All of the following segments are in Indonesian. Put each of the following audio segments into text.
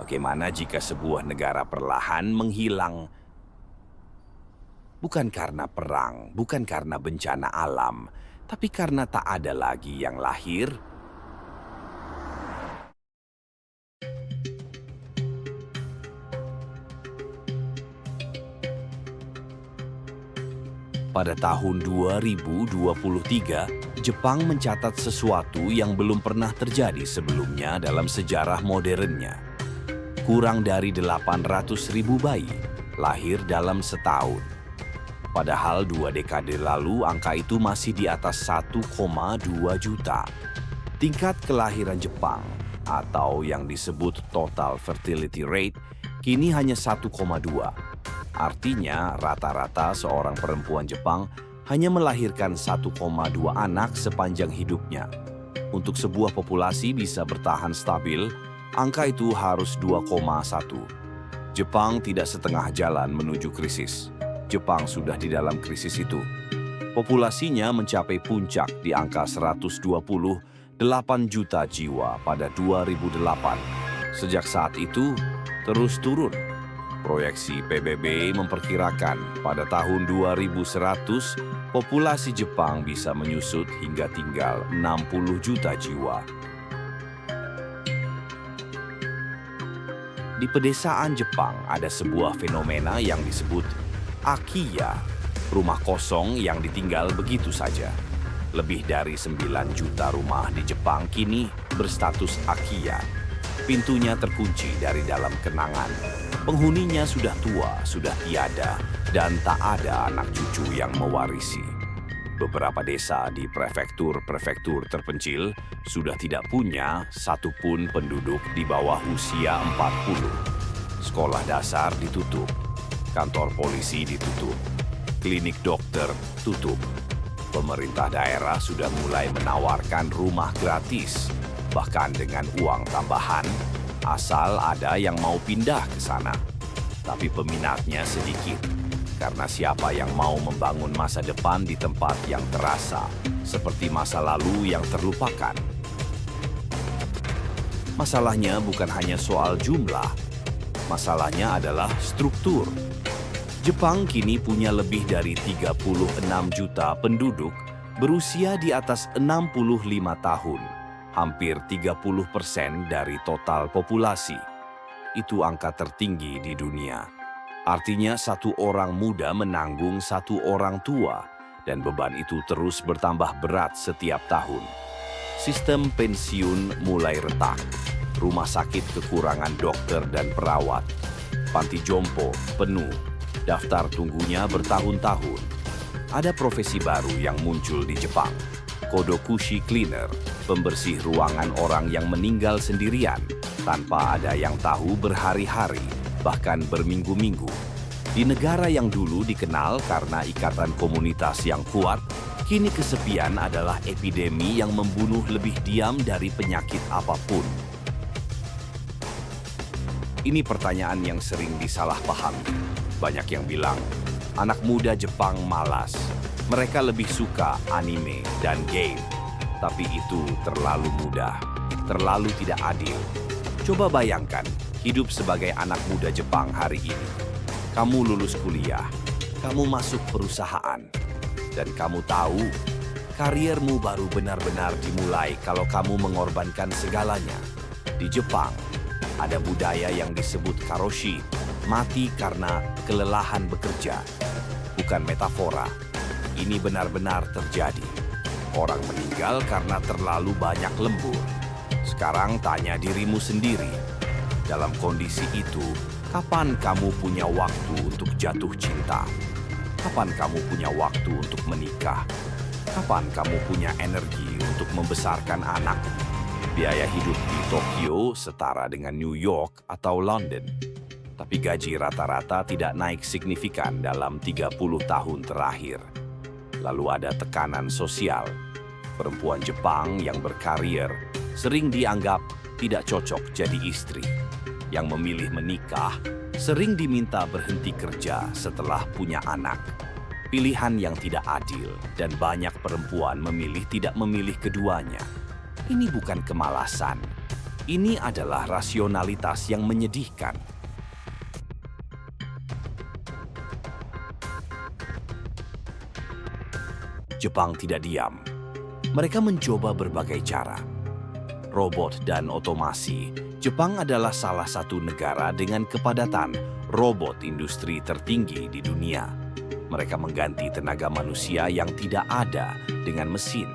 Bagaimana jika sebuah negara perlahan menghilang? Bukan karena perang, bukan karena bencana alam, tapi karena tak ada lagi yang lahir. Pada tahun 2023, Jepang mencatat sesuatu yang belum pernah terjadi sebelumnya dalam sejarah modernnya. Kurang dari 800.000 bayi lahir dalam setahun. Padahal 2 dekade lalu angka itu masih di atas 1,2 juta. Tingkat kelahiran Jepang atau yang disebut total fertility rate kini hanya 1,2. Artinya rata-rata seorang perempuan Jepang hanya melahirkan 1,2 anak sepanjang hidupnya. Untuk sebuah populasi bisa bertahan stabil, angka itu harus 2,1. Jepang tidak setengah jalan menuju krisis. Jepang sudah di dalam krisis itu. Populasinya mencapai puncak di angka 128 juta jiwa pada 2008. Sejak saat itu, terus turun. Proyeksi PBB memperkirakan pada tahun 2100, populasi Jepang bisa menyusut hingga tinggal 60 juta jiwa. Di pedesaan Jepang ada sebuah fenomena yang disebut Akiya, rumah kosong yang ditinggal begitu saja. Lebih dari 9 juta rumah di Jepang kini berstatus Akiya. Pintunya terkunci dari dalam kenangan. Penghuninya sudah tua, sudah tiada, dan tak ada anak cucu yang mewarisi. Beberapa desa di prefektur-prefektur terpencil sudah tidak punya satupun penduduk di bawah usia 40. Sekolah dasar ditutup, kantor polisi ditutup, klinik dokter tutup. Pemerintah daerah sudah mulai menawarkan rumah gratis, bahkan dengan uang tambahan, asal ada yang mau pindah ke sana. Tapi peminatnya sedikit, karena siapa yang mau membangun masa depan di tempat yang terasa, seperti masa lalu yang terlupakan. Masalahnya bukan hanya soal jumlah, masalahnya adalah struktur. Jepang kini punya lebih dari 36 juta penduduk berusia di atas 65 tahun. Hampir 30% dari total populasi. Itu angka tertinggi di dunia. Artinya satu orang muda menanggung satu orang tua, dan beban itu terus bertambah berat setiap tahun. Sistem pensiun mulai retak, rumah sakit kekurangan dokter dan perawat, panti jompo penuh, daftar tunggunya bertahun-tahun. Ada profesi baru yang muncul di Jepang. Kodokushi cleaner, pembersih ruangan orang yang meninggal sendirian, tanpa ada yang tahu berhari-hari, bahkan berminggu-minggu. Di negara yang dulu dikenal karena ikatan komunitas yang kuat, kini kesepian adalah epidemi yang membunuh lebih diam dari penyakit apapun. Ini pertanyaan yang sering disalahpahami. Banyak yang bilang, anak muda Jepang malas. Mereka lebih suka anime dan game. Tapi itu terlalu mudah, terlalu tidak adil. Coba bayangkan hidup sebagai anak muda Jepang hari ini. Kamu lulus kuliah, kamu masuk perusahaan, dan kamu tahu kariermu baru benar-benar dimulai kalau kamu mengorbankan segalanya. Di Jepang, ada budaya yang disebut karoshi, mati karena kelelahan bekerja. Bukan metafora. Ini benar-benar terjadi. Orang meninggal karena terlalu banyak lembur. Sekarang tanya dirimu sendiri. Dalam kondisi itu, kapan kamu punya waktu untuk jatuh cinta? Kapan kamu punya waktu untuk menikah? Kapan kamu punya energi untuk membesarkan anak? Biaya hidup di Tokyo setara dengan New York atau London. Tapi gaji rata-rata tidak naik signifikan dalam 30 tahun terakhir. Lalu ada tekanan sosial. Perempuan Jepang yang berkarir sering dianggap tidak cocok jadi istri. Yang memilih menikah sering diminta berhenti kerja setelah punya anak. Pilihan yang tidak adil, dan banyak perempuan memilih tidak memilih keduanya. Ini bukan kemalasan, Ini adalah rasionalitas yang menyedihkan. Jepang tidak diam. Mereka mencoba berbagai cara. Robot dan otomasi, Jepang adalah salah satu negara dengan kepadatan robot industri tertinggi di dunia. Mereka mengganti tenaga manusia yang tidak ada dengan mesin.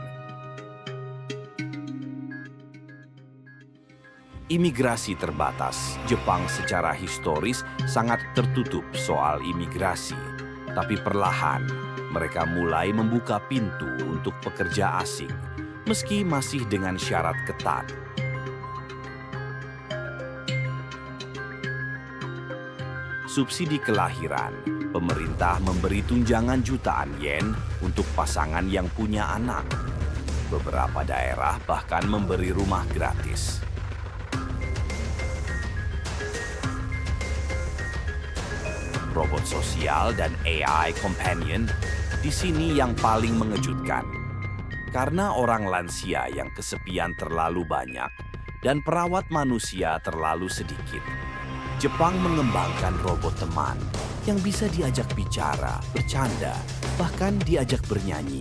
Imigrasi terbatas. Jepang secara historis sangat tertutup soal imigrasi. Tapi perlahan, mereka mulai membuka pintu untuk pekerja asing, meski masih dengan syarat ketat. Subsidi kelahiran, pemerintah memberi tunjangan jutaan yen untuk pasangan yang punya anak. Beberapa daerah bahkan memberi rumah gratis. Robot sosial dan AI companion di sini yang paling mengejutkan. Karena orang lansia yang kesepian terlalu banyak dan perawat manusia terlalu sedikit, Jepang mengembangkan robot teman yang bisa diajak bicara, bercanda, bahkan diajak bernyanyi.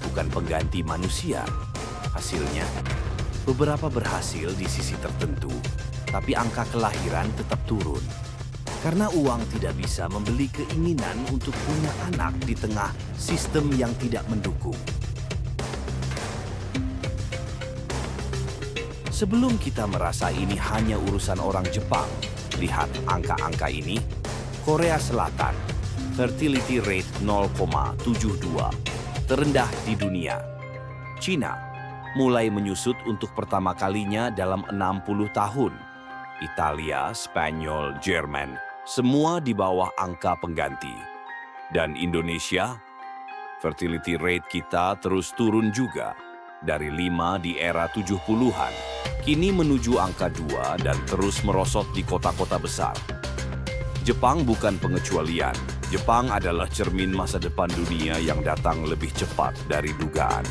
Bukan pengganti manusia. Hasilnya, beberapa berhasil di sisi tertentu, tapi angka kelahiran tetap turun. Karena uang tidak bisa membeli keinginan untuk punya anak di tengah sistem yang tidak mendukung. Sebelum kita merasa ini hanya urusan orang Jepang, lihat angka-angka ini. Korea Selatan, fertility rate 0,72, terendah di dunia. Cina, mulai menyusut untuk pertama kalinya dalam 60 tahun. Italia, Spanyol, Jerman, semua di bawah angka pengganti. Dan Indonesia, fertility rate kita terus turun juga. Dari 5 di era 70-an, kini menuju angka 2 dan terus merosot di kota-kota besar. Jepang bukan pengecualian. Jepang adalah cermin masa depan dunia yang datang lebih cepat dari dugaan.